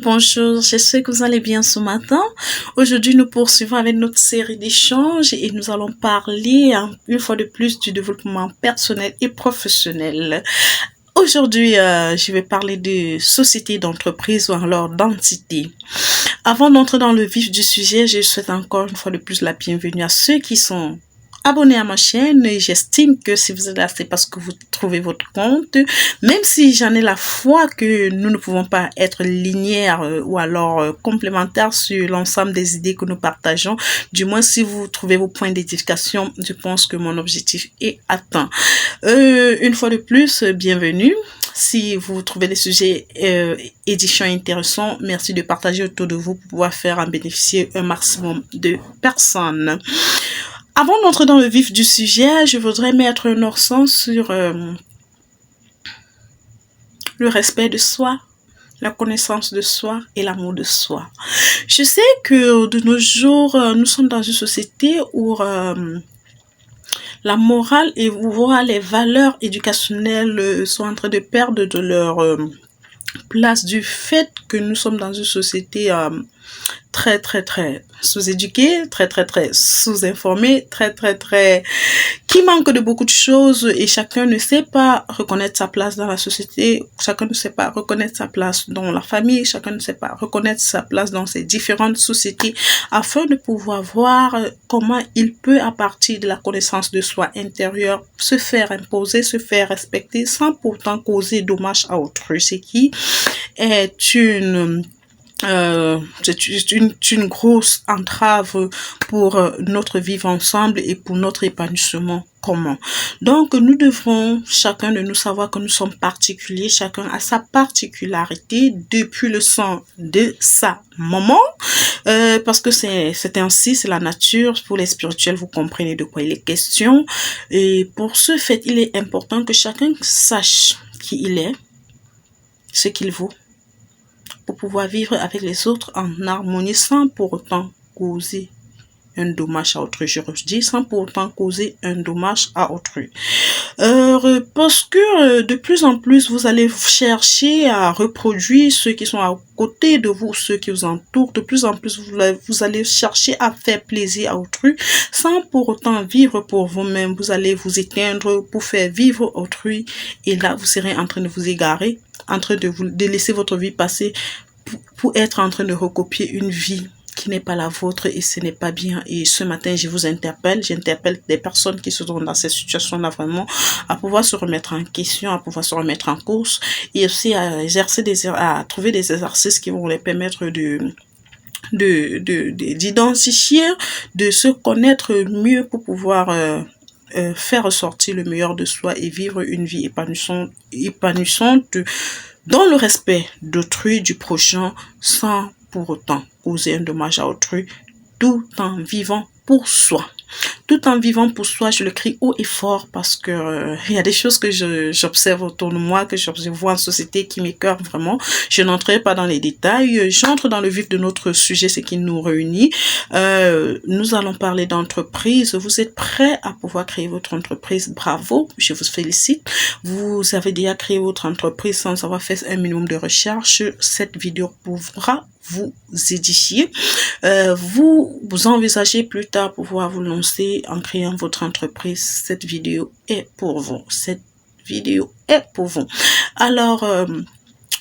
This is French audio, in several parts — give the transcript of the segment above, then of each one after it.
Bonjour, j'espère que vous allez bien ce matin. Aujourd'hui, nous poursuivons avec notre série d'échanges et nous allons parler une fois de plus du développement personnel et professionnel. Aujourd'hui, je vais parler de société, d'entreprise ou alors d'entité. Avant d'entrer dans le vif du sujet, je souhaite encore une fois de plus la bienvenue à ceux qui sont abonnez à ma chaîne et j'estime que si vous êtes là, c'est parce que vous trouvez votre compte. Même si j'en ai la foi que nous ne pouvons pas être linéaires ou alors complémentaires sur l'ensemble des idées que nous partageons, du moins si vous trouvez vos points d'édification, je pense que mon objectif est atteint. Une fois de plus, bienvenue. Si vous trouvez les sujets éditions intéressants, merci de partager autour de vous pour pouvoir faire en bénéficier un maximum de personnes. Avant d'entrer dans le vif du sujet, je voudrais mettre un accent sur le respect de soi, la connaissance de soi et l'amour de soi. Je sais que de nos jours, nous sommes dans une société où la morale et voire les valeurs éducationnelles sont en train de perdre de leur place du fait que nous sommes dans une société très sous-éduquée, très sous-informée, qui manque de beaucoup de choses et chacun ne sait pas reconnaître sa place dans la société, chacun ne sait pas reconnaître sa place dans la famille, chacun ne sait pas reconnaître sa place dans ces différentes sociétés afin de pouvoir voir comment il peut, à partir de la connaissance de soi intérieure, se faire imposer, se faire respecter sans pourtant causer dommage à autrui, ce qui est une grosse entrave pour notre vivre ensemble et pour notre épanouissement commun. Donc, nous devons chacun de nous savoir que nous sommes particuliers, chacun a sa particularité depuis le sang de sa maman, parce que c'est ainsi, c'est la nature. Pour les spirituels, vous comprenez de quoi il est question. Et pour ce fait, il est important que chacun sache qui il est, ce qu'il vaut, pour pouvoir vivre avec les autres en harmonie sans pour autant causer un dommage à autrui. Je dis sans pour autant causer un dommage à autrui. Parce que de plus en plus, vous allez chercher à reproduire ceux qui sont à côté de vous, ceux qui vous entourent. De plus en plus, vous allez chercher à faire plaisir à autrui sans pour autant vivre pour vous-même. Vous allez vous éteindre pour faire vivre autrui. Et là, vous serez en train de vous égarer, en train de laisser votre vie passer pour être en train de recopier une vie qui n'est pas la vôtre et ce n'est pas bien. Et ce matin, j'interpelle des personnes qui se trouvent dans cette situation-là vraiment à pouvoir se remettre en question, à pouvoir se remettre en course et aussi à trouver des exercices qui vont les permettre d'identifier, de se connaître mieux pour pouvoir faire ressortir le meilleur de soi et vivre une vie épanouissante dans le respect d'autrui, du prochain, sans pour autant causer un dommage à autrui, tout en vivant pour soi. Tout en vivant pour soi, je le crie haut et fort parce que il y a des choses que j'observe autour de moi, que je vois en société qui m'écœurent vraiment. Je n'entrerai pas dans les détails. J'entre dans le vif de notre sujet, ce qui nous réunit. Nous allons parler d'entreprise. Vous êtes prêts à pouvoir créer votre entreprise? Bravo, je vous félicite. Vous avez déjà créé votre entreprise sans avoir fait un minimum de recherche. Cette vidéo pourra vous édifier. Vous envisagez plus tard pouvoir vous lancer en créant votre entreprise. Cette vidéo est pour vous. Cette vidéo est pour vous. Alors,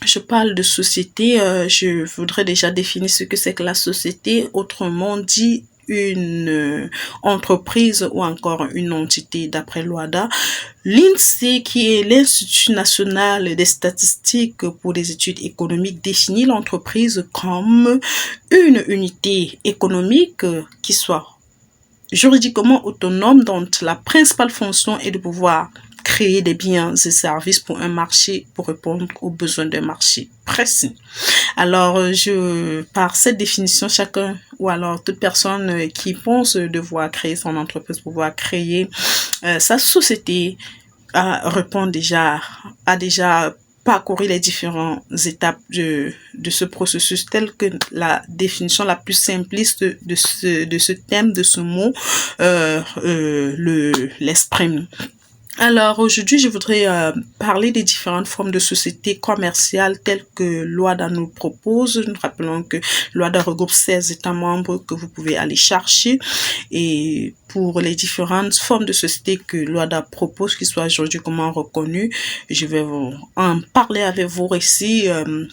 je parle de société. Je voudrais déjà définir ce que c'est que la société. Autrement dit, une entreprise ou encore une entité d'après l'OHADA. L'INSEE, qui est l'Institut national des statistiques pour les études économiques, définit l'entreprise comme une unité économique qui soit juridiquement autonome, dont la principale fonction est de pouvoir créer des biens et services pour un marché, pour répondre aux besoins d'un marché précis. Alors, par cette définition, chacun ou alors toute personne qui pense devoir créer son entreprise, pouvoir créer sa société, a déjà parcouru les différentes étapes de ce processus, tel que la définition la plus simpliste de ce thème, de ce mot, l'exprime. Alors aujourd'hui, je voudrais parler des différentes formes de sociétés commerciales telles que l'OADA nous propose. Nous rappelons que l'OADA regroupe 16 États membres que vous pouvez aller chercher. Et pour les différentes formes de sociétés que l'OADA propose, qui soient juridiquement reconnues, je vais vous en parler avec vous ici,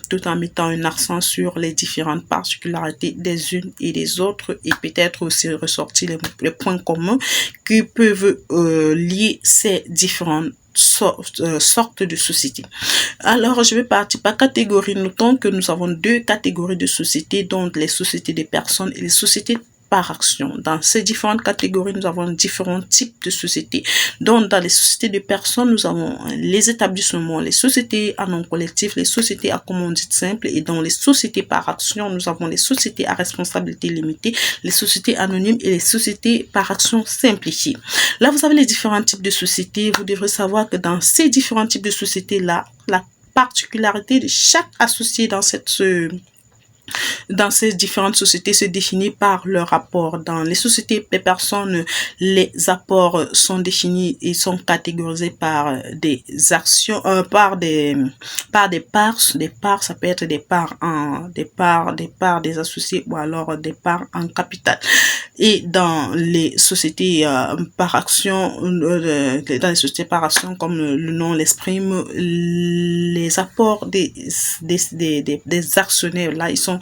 tout en mettant un accent sur les différentes particularités des unes et des autres, et peut-être aussi ressortir les points communs qui peuvent lier ces différentes sortes de sociétés. Alors, je vais partir par catégorie. Notons que nous avons deux catégories de sociétés, donc les sociétés de personnes et les sociétés par action. Dans ces différentes catégories, nous avons différents types de sociétés. Donc, dans les sociétés de personnes, nous avons les établissements, les sociétés à nom collectif, les sociétés à commandite simple, et dans les sociétés par action, nous avons les sociétés à responsabilité limitée, les sociétés anonymes et les sociétés par action simplifiée. Là, vous avez les différents types de sociétés. Vous devrez savoir que dans ces différents types de sociétés-là, la particularité de chaque associé dans ces différentes sociétés se définit par leur apport. Dans les sociétés des personnes, les apports sont définis et sont catégorisés par des actions, par des parts. Des parts, ça peut être des parts des associés ou alors des parts en capital. Et dans les sociétés par action, comme le nom l'exprime, les apports des actionnaires, là, ils sont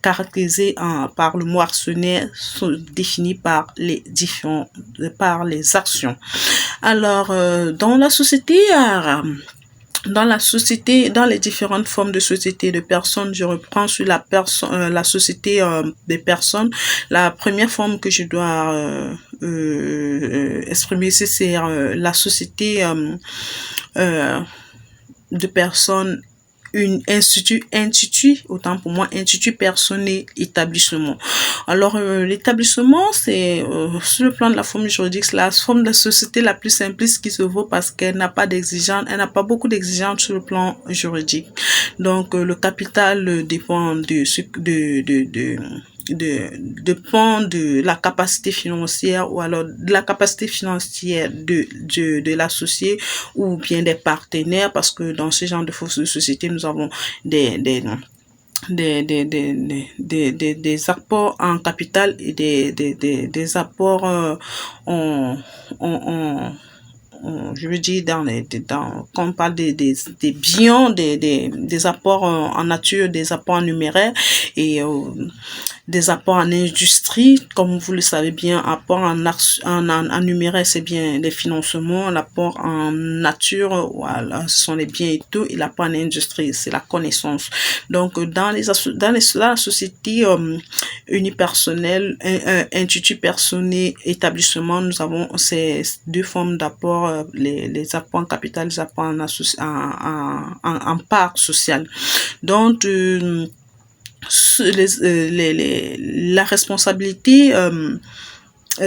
caractérisés par le mot actionnaire, sont définis par les actions. Alors, dans les différentes formes de société de personnes, je reprends sur la société des personnes. La première forme que je dois exprimer ici, c'est la société de personnes, autant pour moi, institut, personne et établissement. Alors, l'établissement, c'est, sur le plan de la forme juridique, c'est la forme de société la plus simpliste qui se vaut parce qu'elle n'a pas d'exigeance, elle n'a pas beaucoup d'exigences sur le plan juridique. Donc, le capital dépend dépend de la capacité financière ou alors de la capacité financière de l'associé ou bien des partenaires, parce que dans ce genre de forces de société, nous avons des apports en capital et des apports je veux dire quand on parle des biens, des apports en nature, des apports en numéraire et des apports en industrie. Comme vous le savez bien, apport en numéraire, c'est bien les financements, l'apport en nature, voilà, ce sont les biens et tout, et l'apport en industrie, c'est la connaissance. Donc, dans la société unipersonnelle, institut personnel, établissement, nous avons ces deux formes d'apport, les apports en capital, les apports en part sociale. Donc, la responsabilité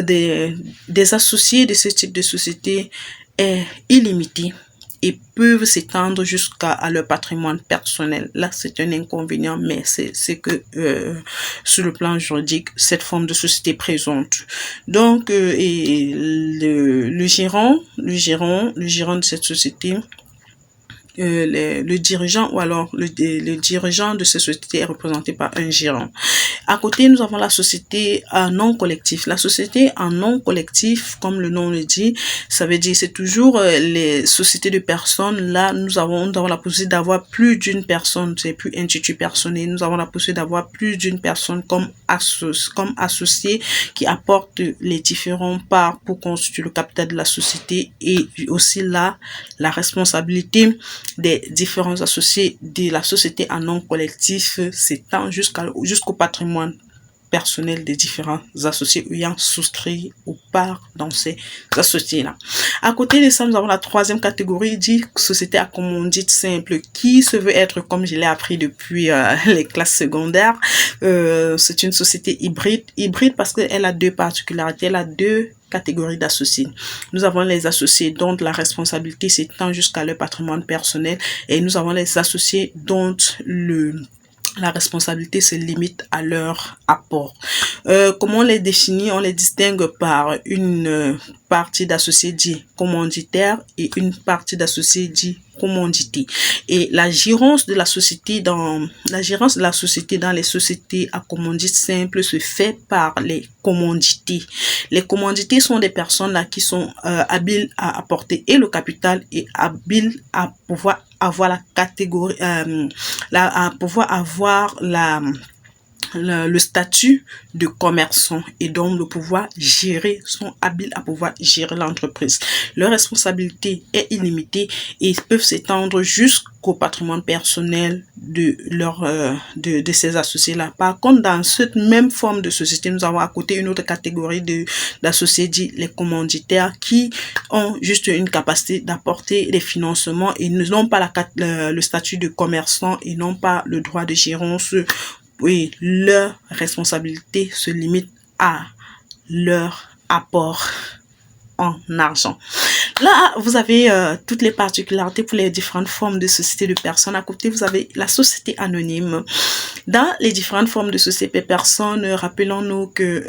des associés de ce type de société est illimitée et peuvent s'étendre jusqu'à leur patrimoine personnel. Là, c'est un inconvénient, mais c'est que sur le plan juridique, cette forme de société présente. Donc, et le gérant de cette société, le dirigeant ou alors le dirigeant de cette société est représenté par un gérant. À côté, nous avons la société en non collectif. La société en non collectif, comme le nom le dit, ça veut dire c'est toujours les sociétés de personnes. Là, nous avons la possibilité d'avoir plus d'une personne. C'est plus institut personnel. Nous avons la possibilité d'avoir plus d'une personne comme associé qui apporte les différents parts pour constituer le capital de la société, et aussi là, la responsabilité des différents associés de la société en non collectif s'étend jusqu'au patrimoine personnel des différents associés ayant souscrit ou part dans ces associés-là. À côté de ça, nous avons la troisième catégorie, dit société à commandite simple, qui se veut être, comme je l'ai appris depuis les classes secondaires, c'est une société hybride parce qu'elle a deux particularités, elle a deux catégories d'associés. Nous avons les associés dont la responsabilité s'étend jusqu'à leur patrimoine personnel, et nous avons les associés dont la responsabilité se limite à leur apport. Comment on les définit? On les distingue par une partie d'associés dits commanditaires et une partie d'associés dits commandité. Et la gérance de la société dans les sociétés à commandite simple se fait par les commandités. Les commandités sont des personnes là qui sont habiles à apporter et le capital et habiles à pouvoir avoir la catégorie, à pouvoir avoir le statut de commerçant et donc le pouvoir gérer, sont habiles à pouvoir gérer l'entreprise. Leur responsabilité est illimitée et ils peuvent s'étendre jusqu'au patrimoine personnel de ces associés-là. Par contre, dans cette même forme de société, nous avons à côté une autre catégorie d'associés dits les commanditaires qui ont juste une capacité d'apporter des financements et n'ont pas le statut de commerçant et n'ont pas le droit de gérance. Oui, leur responsabilité se limite à leur apport en argent. Là, vous avez toutes les particularités pour les différentes formes de société de personnes. À côté, vous avez la société anonyme. Dans les différentes formes de société de personnes, rappelons-nous que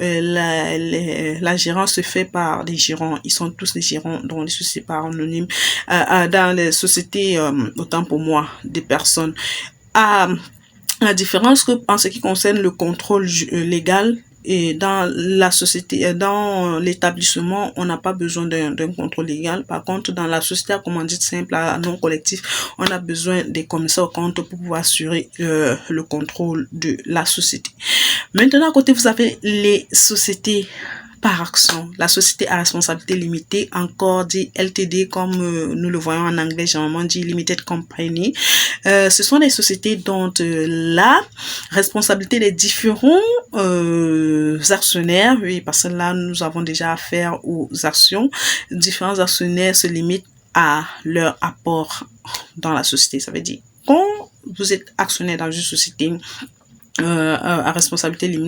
la gérance se fait par des gérants. Ils sont tous des gérants dans les sociétés par anonymes. Dans les sociétés, autant pour moi, des personnes. La différence que en ce qui concerne le contrôle légal et dans la société, dans l'établissement, on n'a pas besoin d'un contrôle légal. Par contre, dans la société à commandite simple, à non collectif, on a besoin des commissaires aux comptes pour pouvoir assurer le contrôle de la société. Maintenant, à côté, vous avez les sociétés par action, la société à responsabilité limitée, encore dit LTD comme nous le voyons en anglais, généralement dit Limited Company. Ce sont des sociétés dont la responsabilité des différents actionnaires, oui, parce que là nous avons déjà affaire aux actions, différents actionnaires se limitent à leur apport dans la société. Ça veut dire quand vous êtes actionnaire dans une société à responsabilité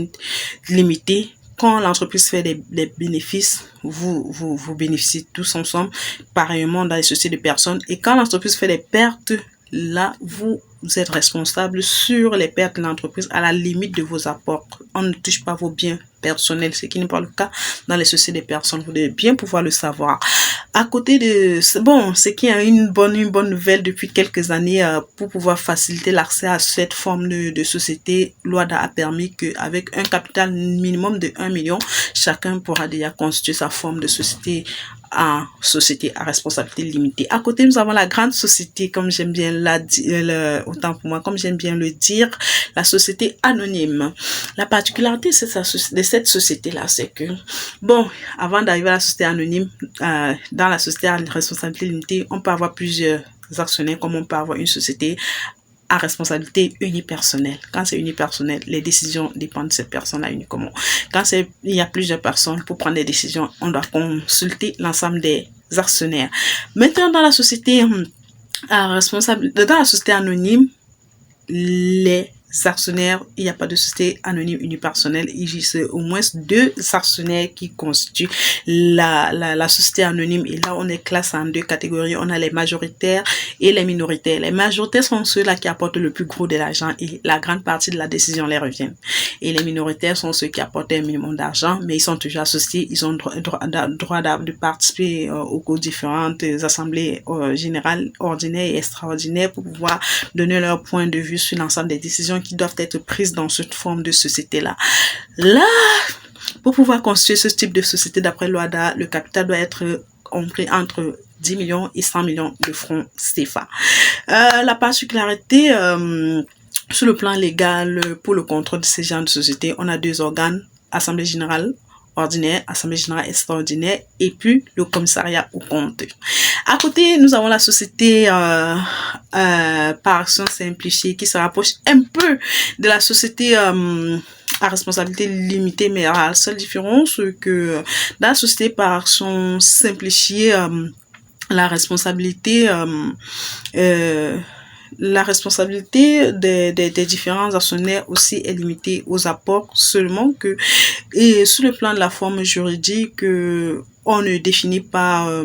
limitée, quand l'entreprise fait des bénéfices, vous bénéficiez tous ensemble, pareillement dans les sociétés de personnes. Et quand l'entreprise fait des pertes, là, vous êtes responsable sur les pertes de l'entreprise à la limite de vos apports. On ne touche pas vos biens personnels, ce qui n'est pas le cas dans les sociétés de personnes. Vous devez bien pouvoir le savoir. À côté de c'est qu'il y a une bonne nouvelle depuis quelques années pour pouvoir faciliter l'accès à cette forme de société. L'OADA a permis qu'avec un capital minimum de 1 million, chacun pourra déjà constituer sa forme de société à responsabilité limitée. À côté, nous avons la grande société, comme j'aime bien autant pour moi, comme j'aime bien le dire, la société anonyme. La particularité de cette société-là, c'est que, avant d'arriver à la société anonyme, dans la société à responsabilité limitée, on peut avoir plusieurs actionnaires, comme on peut avoir une société à responsabilité unipersonnelle. Quand c'est unipersonnel, les décisions dépendent de cette personne-là uniquement. Quand il y a plusieurs personnes pour prendre des décisions, on doit consulter l'ensemble des actionnaires. Maintenant, dans la société dans la société anonyme, les actionnaires, il n'y a pas de société anonyme unipersonnelle. Il y a au moins 2 actionnaires qui constituent la société anonyme. Et là, on est classé en 2 catégories. On a les majoritaires et les minoritaires. Les majoritaires sont ceux-là qui apportent le plus gros de l'argent et la grande partie de la décision les revient. Et les minoritaires sont ceux qui apportent un minimum d'argent, mais ils sont toujours associés. Ils ont droit de participer aux différentes assemblées générales, ordinaires et extraordinaires pour pouvoir donner leur point de vue sur l'ensemble des décisions qui doivent être prises dans cette forme de société-là. Là, pour pouvoir constituer ce type de société, d'après l'OADA, le capital doit être compris entre 10 millions et 100 millions de francs CFA. La particularité, sur le plan légal, pour le contrôle de ces genres de sociétés, on a 2 organes, Assemblée générale ordinaire, Assemblée générale extraordinaire et puis le commissariat aux comptes. À côté, nous avons la société par action simplifiée qui se rapproche un peu de la société à responsabilité limitée, mais à la seule différence que dans la société par action simplifiée, la responsabilité des différents actionnaires aussi est limitée aux apports, seulement que, et sur le plan de la forme juridique, on ne définit pas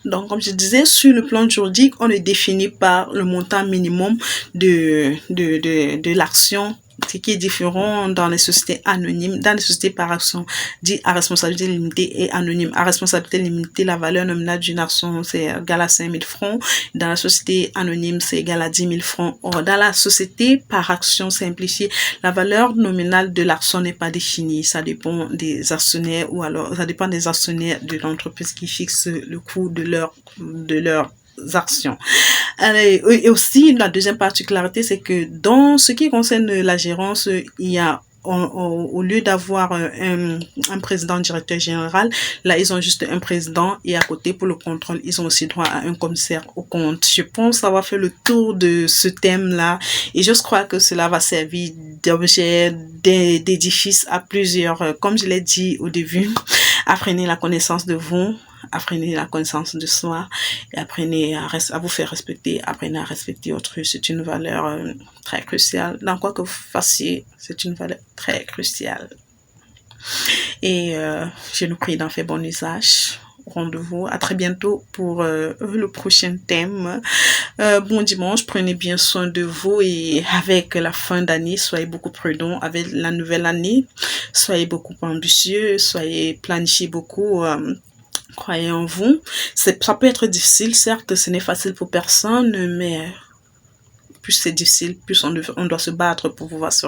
Donc, comme je disais, sur le plan juridique, on ne définit pas le montant minimum de l'action, ce qui est différent dans les sociétés anonymes. Dans les sociétés par action, dit à responsabilité limitée et anonyme. À responsabilité limitée, la valeur nominale d'une action, c'est égal à 5 000 francs. Dans la société anonyme, c'est égal à 10 000 francs. Or, dans la société par action simplifiée, la valeur nominale de l'action n'est pas définie. Ça dépend des actionnaires ou alors, ça dépend des actionnaires de l'entreprise qui fixent le coût de leurs actions. Et aussi, la deuxième particularité, c'est que dans ce qui concerne la gérance, il y a au lieu d'avoir un président directeur général, là ils ont juste un président et à côté pour le contrôle ils ont aussi droit à un commissaire au compte. Je pense avoir fait le tour de ce thème là et je crois que cela va servir d'objet d'édifice à plusieurs, comme je l'ai dit au début. Apprenez la connaissance de vous, apprenez la connaissance de soi et apprenez à vous faire respecter, apprenez à respecter autrui. C'est une valeur très cruciale. Dans quoi que vous fassiez, c'est une valeur très cruciale. Et je nous prie d'en faire bon usage. Rendez-vous à très bientôt pour le prochain thème. Bon dimanche, prenez bien soin de vous et avec la fin d'année, soyez beaucoup prudents avec la nouvelle année. Soyez beaucoup ambitieux, soyez planifiez beaucoup. Croyez en vous. Ça peut être difficile, certes, ce n'est facile pour personne, mais plus c'est difficile, plus on doit se battre pour pouvoir se